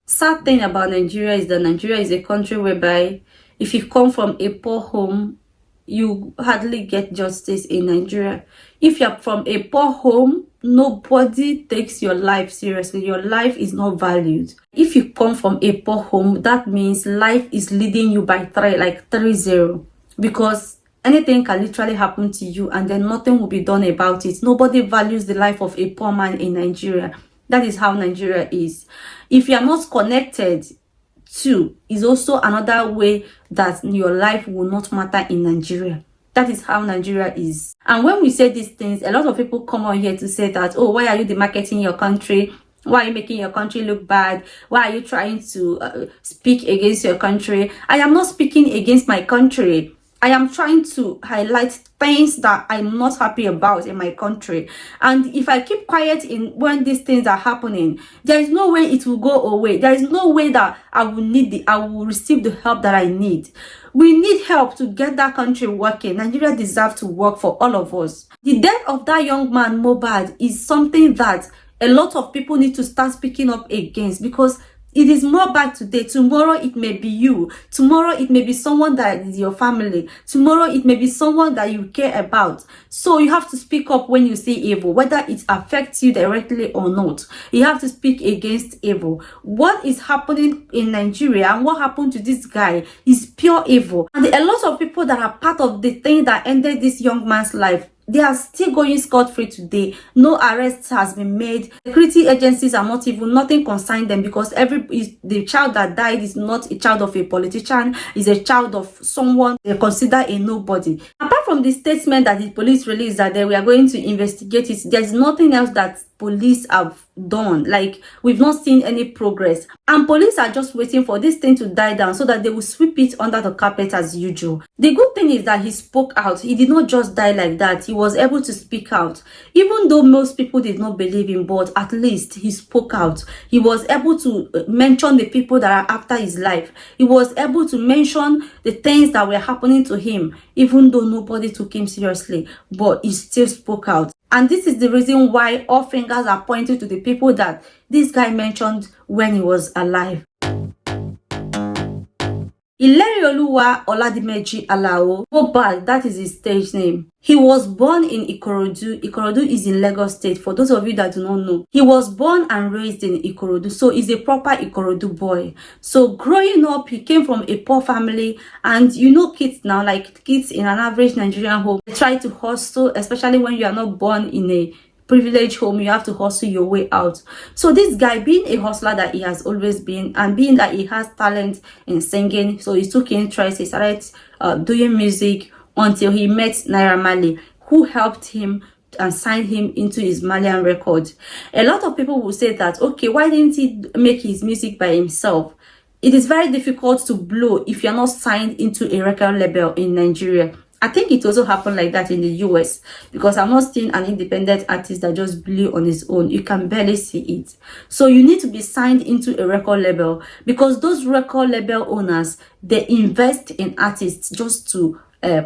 Sad thing about Nigeria is that Nigeria is a country whereby if you come from a poor home, you hardly get justice in Nigeria. If you're from a poor home, nobody takes your life seriously. Your life is not valued. If you come from a poor home, that means life is leading you by 3-0, because anything can literally happen to you and then nothing will be done about it. Nobody values the life of a poor man in Nigeria. That is how Nigeria is. If you are not connected to, is also another way that your life will not matter in Nigeria. That is how Nigeria is. And when we say these things, a lot of people come on here to say that, oh, why are you demarketing your country? Why are you making your country look bad? Why are you trying to speak against your country? I am not speaking against my country. I am trying to highlight things that I'm not happy about in my country. And if I keep quiet when these things are happening, there is no way it will go away. There is no way that I will receive the help that I need. We need help to get that country working. Nigeria deserves to work for all of us. The death of that young man, Mohbad, is something that a lot of people need to start speaking up against, because it is Mohabad today. Tomorrow it may be you. Tomorrow it may be someone that is your family. Tomorrow it may be someone that you care about. So you have to speak up when you see evil, whether it affects you directly or not. You have to speak against evil. What is happening in Nigeria and what happened to this guy is pure evil. And a lot of people that are part of the thing that ended this young man's life, they are still going scot-free today. No arrest has been made. Security agencies are not even, nothing concerned them, because the child that died is not a child of a politician, is a child of someone they consider a nobody. Apart from the statement that the police released that they were going to investigate it, there's nothing else that police have done. Like, we've not seen any progress, and police are just waiting for this thing to die down so that they will sweep it under the carpet as usual. The good thing is that he spoke out. He did not just die like that. He was able to speak out, even though most people did not believe him, but at least he spoke out. He was able to mention the people that are after his life. He was able to mention the things that were happening to him, even though nobody took him seriously, but he still spoke out. And this is the reason why all fingers are pointing to the people that this guy mentioned when he was alive. Ilerioluwa Oladimeji Alao, Mohbad, that is his stage name. He was born in Ikorodu. Ikorodu is in Lagos State, for those of you that do not know. He was born and raised in Ikorodu, so he's a proper Ikorodu boy. So growing up, he came from a poor family, and you know kids now, like kids in an average Nigerian home, they try to hustle, especially when you are not born in a privileged home. You have to hustle your way out. So this guy, being a hustler that he has always been, and being that he has talent in singing, so he took interest. He started doing music until he met Naira Marley, who helped him and signed him into his Marlian Records. A lot of people will say that, okay, why didn't he make his music by himself? It is very difficult to blow if you're not signed into a record label in Nigeria. I think it also happened like that in the US, because I'm not seeing an independent artist that just blew on his own. You can barely see it. So you need to be signed into a record label, because those record label owners, they invest in artists just to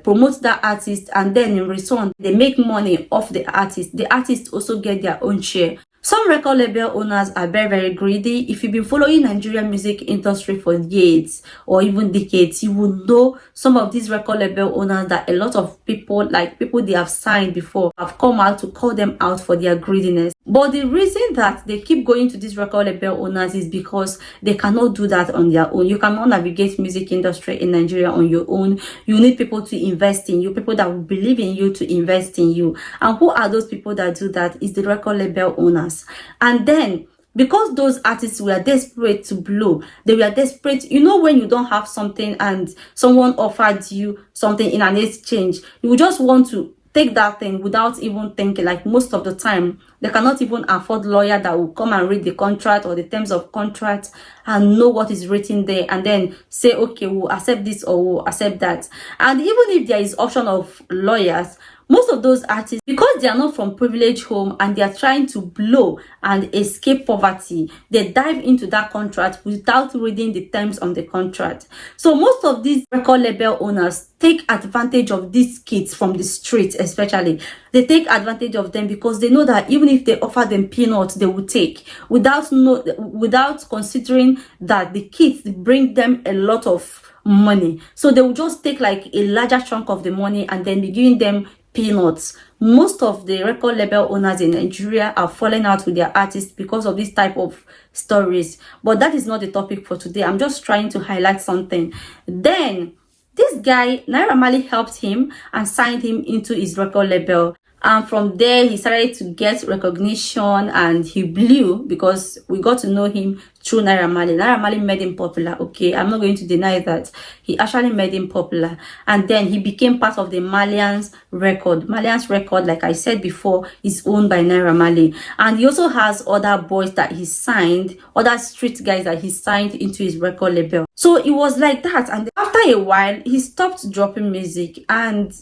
promote that artist, and then in return they make money off the artist. The artists also get their own share. Some record label owners are very greedy. If you've been following Nigerian music industry for years or even decades, you will know some of these record label owners that a lot of people, like people they have signed before, have come out to call them out for their greediness. But the reason that they keep going to these record label owners is because they cannot do that on their own. You cannot navigate music industry in Nigeria on your own. You need people to invest in you, people that will believe in you to invest in you. And who are those people that do that? Is the record label owners. And then, because those artists were desperate to blow, they were desperate. You know, when you don't have something and someone offered you something in an exchange, you just want to take that thing without even thinking. Like, most of the time, they cannot even afford lawyer that will come and read the contract or the terms of contract and know what is written there, and then say, okay, we'll accept this or we'll accept that. And even if there is option of lawyers, Most of those artists, because they are not from privileged home and they are trying to blow and escape poverty, they dive into that contract without reading the terms of the contract. So most of these record label owners take advantage of these kids from the streets. Especially they take advantage of them because they know that even if they offer them peanuts, they will take, without considering that the kids bring them a lot of money. So they will just take like a larger chunk of the money and then be giving them peanuts. Most of the record label owners in Nigeria are falling out with their artists because of this type of stories. But that is not the topic for today. I'm just trying to highlight something. Then this guy, Naira Marley, helped him and signed him into his record label. And from there, he started to get recognition and he blew because we got to know him through Naira Marley. Naira Marley made him popular, okay? I'm not going to deny that. He actually made him popular. And then he became part of the Marlian's record. Marlian's record, like I said before, is owned by Naira Marley. And he also has other boys that he signed, other street guys that he signed into his record label. So it was like that. And after a while, he stopped dropping music, and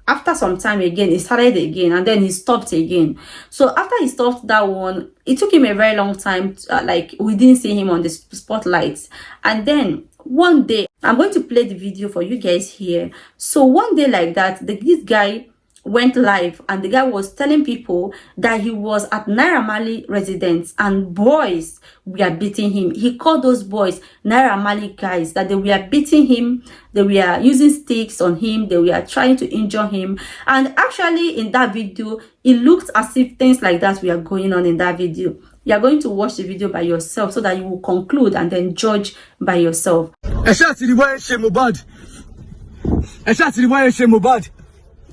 after some time again, he started again, and then he stopped again. So after he stopped that one, it took him a very long time to, like we didn't see him on the spotlights. And then one day, I'm going to play the video for you guys here. So one day like that, this guy went live and the guy was telling people that he was at Naira Marley residence and boys were beating him. He called those boys Naira Marley guys, that they were beating him, they were using sticks on him, they were trying to injure him. And actually in that video, it looked as if things like that were going on in that video. You are going to watch the video by yourself so that you will conclude and then judge by yourself.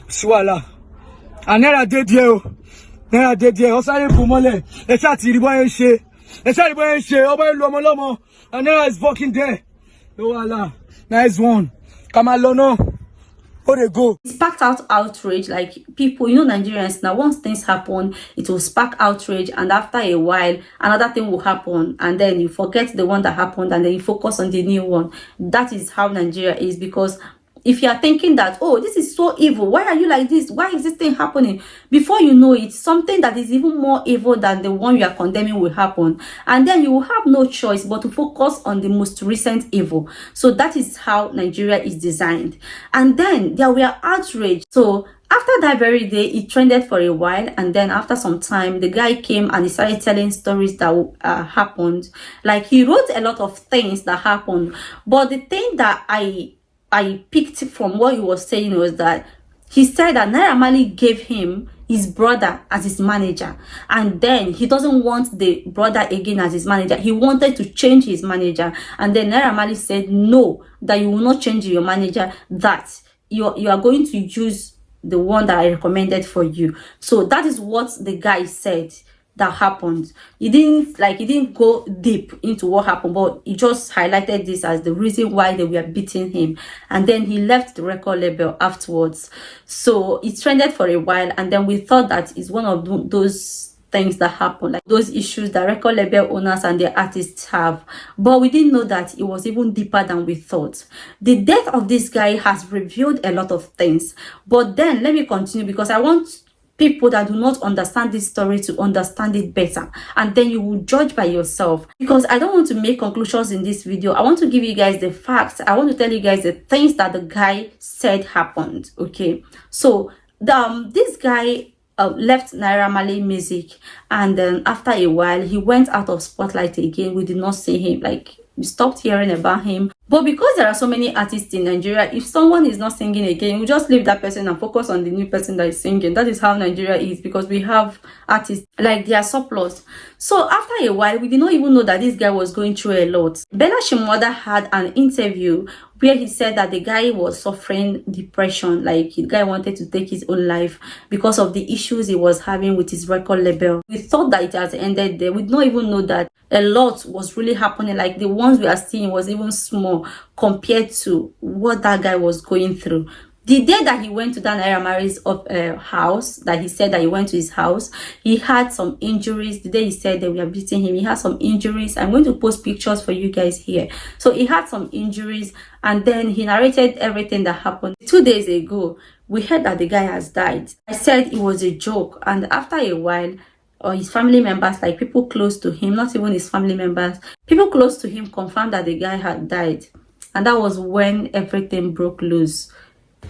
Swala. And Naira dead here. Naira dead here. Osare Bumole. Eshati riboye she. Eshati riboye she. Oba lomo lomo. And Naira is fucking there. No Allah. Nice one. Come alone. Where they go? It sparked out outrage. Like people, you know, Nigerians now, once things happen, it will spark outrage, and after a while another thing will happen, and then you forget the one that happened and then you focus on the new one. That is how Nigeria is. Because if you are thinking that, oh, this is so evil, why are you like this, why is this thing happening, before you know it, something that is even more evil than the one you are condemning will happen, and then you will have no choice but to focus on the most recent evil. So that is how Nigeria is designed. And then there were outrage. So after that very day, it trended for a while, and then after some time, the guy came and he started telling stories that happened. Like he wrote a lot of things that happened, but the thing that I picked from what he was saying was that he said that Naira Marley gave him his brother as his manager, and then he doesn't want the brother again as his manager. He wanted to change his manager, and then Naira Marley said no, that you will not change your manager, that you are going to use the one that I recommended for you. So that is what the guy said that happened. He didn't go deep into what happened, but he just highlighted this as the reason why they were beating him, and then he left the record label afterwards. So it trended for a while, and then we thought that it's one of those things that happen, like those issues that record label owners and their artists have. But we didn't know that it was even deeper than we thought. The death of this guy has revealed a lot of things. But then let me continue, because I want people that do not understand this story to understand it better, and then you will judge by yourself. Because I don't want to make conclusions in this video. I want to give you guys the facts. I want to tell you guys the things that the guy said happened. Okay, so this guy left Naira Marley music, and then after a while he went out of spotlight again. We did not see him, like we stopped hearing about him. But because there are so many artists in Nigeria, if someone is not singing again, we just leave that person and focus on the new person that is singing. That is how Nigeria is, because we have artists like they are surplus. So after a while, we did not even know that this guy was going through a lot. Bella Shimwada had an interview where he said that the guy was suffering depression, like the guy wanted to take his own life because of the issues he was having with his record label. We thought that it has ended there. We did not even know that a lot was really happening. Like the ones we are seeing was even small compared to what that guy was going through. The day that he went to that Naira Marley's house, that he said that he went to his house, he had some injuries. The day he said that we are beating him, he had some injuries. I'm going to post pictures for you guys here. So he had some injuries, and then he narrated everything that happened. 2 days ago, we heard that the guy has died. I said it was a joke, and after a while, or his family members, like people close to him, not even his family members, people close to him confirmed that the guy had died. And that was when everything broke loose.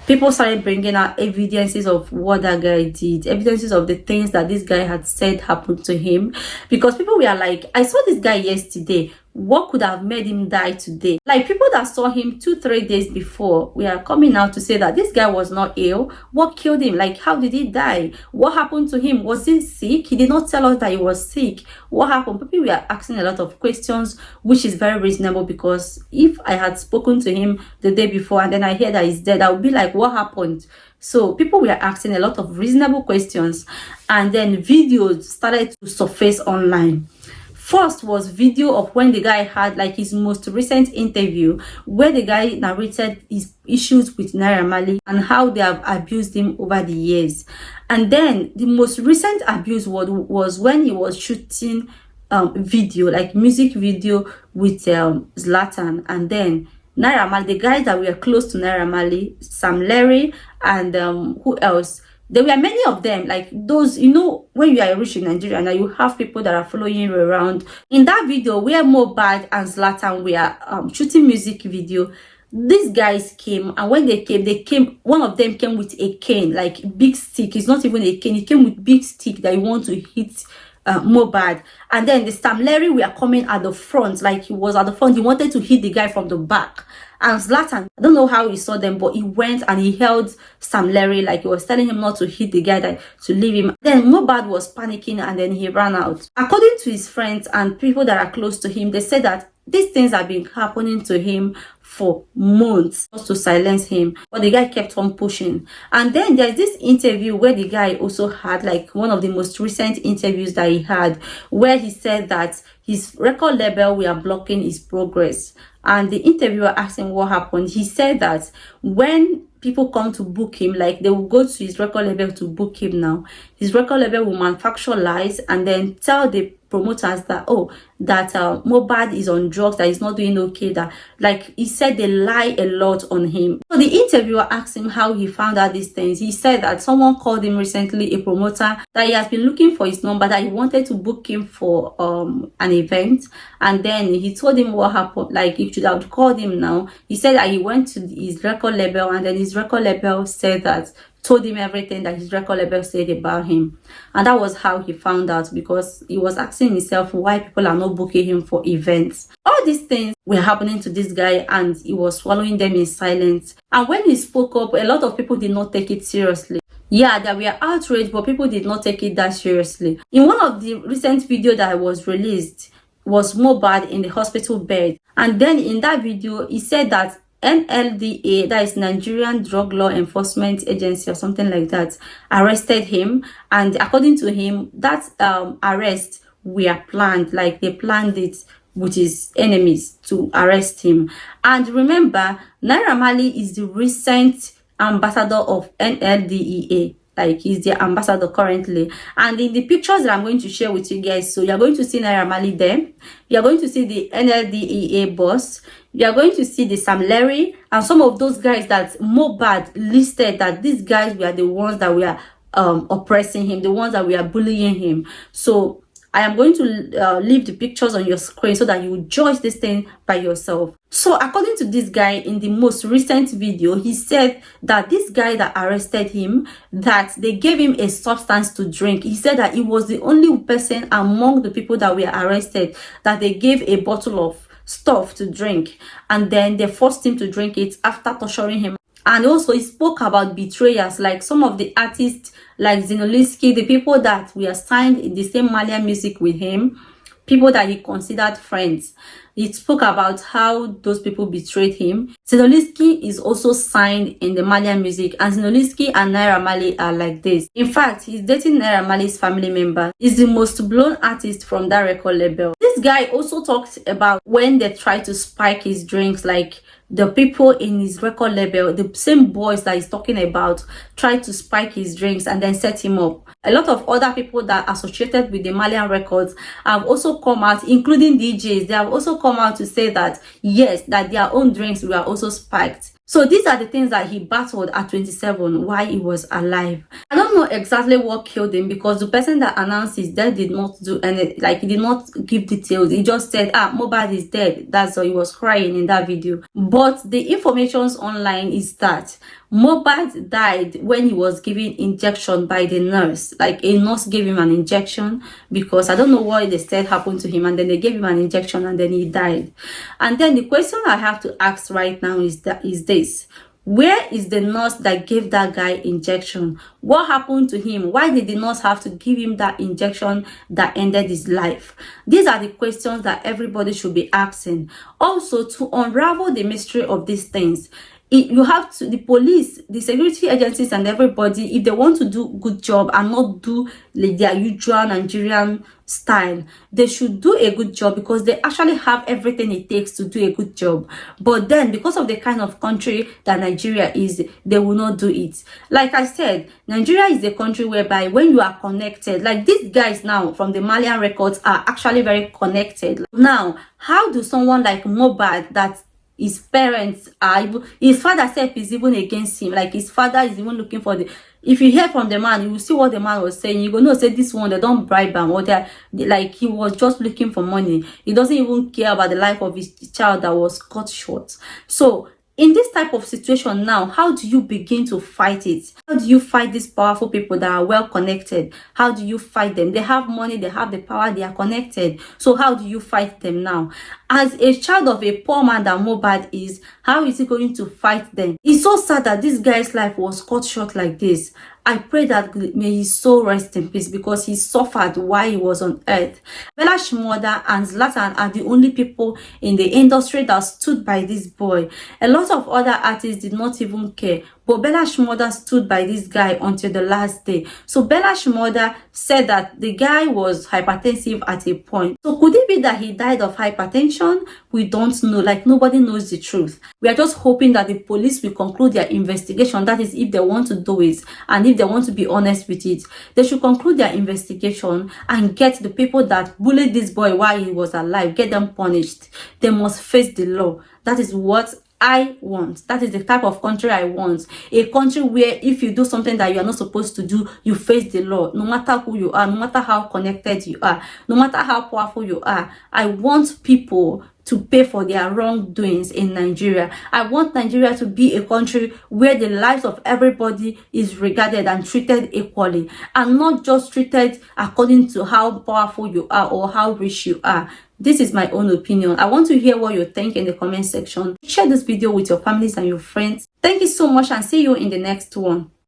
People started bringing out evidences of what that guy did, evidences of the things that this guy had said happened to him, because people were like, I saw this guy yesterday, what could have made him die today? Like, people that saw him 2-3 days before, we are coming out to say that this guy was not ill. What killed him? Like, how did he die? What happened to him? Was he sick? He did not tell us that he was sick. What happened? People were asking a lot of questions, which is very reasonable, because if I had spoken to him the day before and then I hear that he's dead, I would be like, what happened? So people were asking a lot of reasonable questions, and then videos started to surface online. First was video of when the guy had like his most recent interview, where the guy narrated his issues with Naira Marley and how they have abused him over the years. And then the most recent abuse was when he was shooting video, like music video with Zlatan. And then Naira Marley, the guys that were close to Naira Marley, Sam Larry, and who else? There were many of them, like those, you know, when you are rich in Nigeria and you have people that are following you around. In that video where Mohbad and Zlatan were shooting music video, these guys came, and when they came, one of them came with a cane, like big stick. It's not even a cane, he came with big stick that you want to hit Mohbad. And then the Sam Larry were coming at the front, like he was at the front, he wanted to hit the guy from the back. And Zlatan, I don't know how he saw them, but he went and he held Sam Larry, like he was telling him not to hit the guy, that to leave him. Then Mohbad was panicking and then he ran out. According to his friends and people that are close to him, they said that these things have been happening to him for months, just to silence him, but the guy kept on pushing. And then there's this interview where the guy also had, like one of the most recent interviews that he had, where he said that his record label were blocking his progress. And the interviewer asked him what happened. He said that when people come to book him, like they will go to his record label to book him now, his record label will manufacture lies and then tell the promoters that, oh, that Mohbad is on drugs, that he's not doing okay, that, like he said, they lie a lot on him. So the interviewer asked him how he found out these things. He said that someone called him recently, a promoter, that he has been looking for his number, that he wanted to book him for an event, and then he told him what happened, like he should have called him now. He said that he went to his record label, and then his record label said that, told him everything that his record label said about him. And that was how he found out, because he was asking himself why people are not booking him for events. All these things were happening to this guy and he was swallowing them in silence. And when he spoke up, a lot of people did not take it seriously. Yeah, there were outraged, but people did not take it that seriously. In one of the recent videos that was released was Mohbad in the hospital bed. And then in that video, he said that NLDA, that is Nigerian Drug Law Enforcement Agency or something like that, arrested him. And according to him, that arrest were planned, like they planned it with his enemies to arrest him. And remember, Naira Marley is the recent ambassador of NLDEA. Like he's the ambassador currently. And in the pictures that I'm going to share with you guys, so you're going to see Naira Marley there, you're going to see the NLDEA boss, you're going to see the Sam Larry, and some of those guys that Mohbad listed, that these guys were the ones that were oppressing him, the ones that were bullying him. So I am going to leave the pictures on your screen so that you judge this thing by yourself. So according to this guy, in the most recent video, he said that this guy that arrested him, that they gave him a substance to drink. He said that he was the only person among the people that were arrested that they gave a bottle of stuff to drink, and then they forced him to drink it after torturing him. And also he spoke about betrayers, like some of the artists like Zinoliski, the people that were signed in the same Marlian music with him, people that he considered friends. He spoke about how those people betrayed him. Zinoliski is also signed in the Marlian music, and Zinoliski and Naira Marley are like this. In fact, he's dating Naira Marley's family member. He's the most blown artist from that record label. This guy also talked about when they tried to spike his drinks, like the people in his record label, the same boys that he's talking about, tried to spike his drinks and then set him up. A lot of other people that are associated with the Marlian Records have also come out, including DJs. They have also come out to say that yes, that their own drinks were also spiked. So these are the things that he battled at 27 while he was alive. I don't know exactly what killed him, because the person that announced his death did not do any, like, he did not give details. He just said, Mohbad is dead. That's why he was crying in that video. But the informations online is that Mohbad died when he was given injection by the nurse. Like, a nurse gave him an injection, because I don't know what they said happened to him, and then they gave him an injection and then he died. And then the question I have to ask right now is this: where is the nurse that gave that guy injection? What happened to him? Why did the nurse have to give him that injection that ended his life? These are the questions that everybody should be asking. Also, to unravel the mystery of these things, you have to, the police, the security agencies and everybody, if they want to do a good job and not do like their usual Nigerian style, they should do a good job, because they actually have everything it takes to do a good job. But then, because of the kind of country that Nigeria is, they will not do it. Like I said, Nigeria is a country whereby when you are connected, like these guys now from the Marlian Records are actually very connected. Now, how do someone like Mohbad, that his parents are, his father self is even against him, like his father is even looking for the, if you hear from the man, you will see what the man was saying. You go know, say this one, they don't bribe him, or they like, he was just looking for money. He doesn't even care about the life of his child that was cut short. So in this type of situation now, how do you begin to fight it? How do you fight these powerful people that are well connected? How do you fight them? They have money, they have the power, they are connected. So how do you fight them now? As a child of a poor man that Mohbad is, how is he going to fight them? It's so sad that this guy's life was cut short like this. I pray that may his soul rest in peace, because he suffered while he was on earth. Bella Shmurda and Zlatan are the only people in the industry that stood by this boy. A lot of other artists did not even care, but Bella Shmurda stood by this guy until the last day. So Bella Shmurda said that the guy was hypertensive at a point. So could it be that he died of hypertension? We don't know. Like, nobody knows the truth. We are just hoping that the police will conclude their investigation. That is, if they want to do it, and if they want to be honest with it, they should conclude their investigation and get the people that bullied this boy while he was alive, get them punished. They must face the law. That is what I want. That is the type of country I want. A country where if you do something that you are not supposed to do, you face the law, no matter who you are, no matter how connected you are, no matter how powerful you are. I want people to pay for their wrongdoings in Nigeria. I want Nigeria to be a country where the lives of everybody is regarded and treated equally, and not just treated according to how powerful you are or how rich you are. This is my own opinion. I want to hear what you think in the comment section. Share this video with your families and your friends. Thank you so much, and see you in the next one.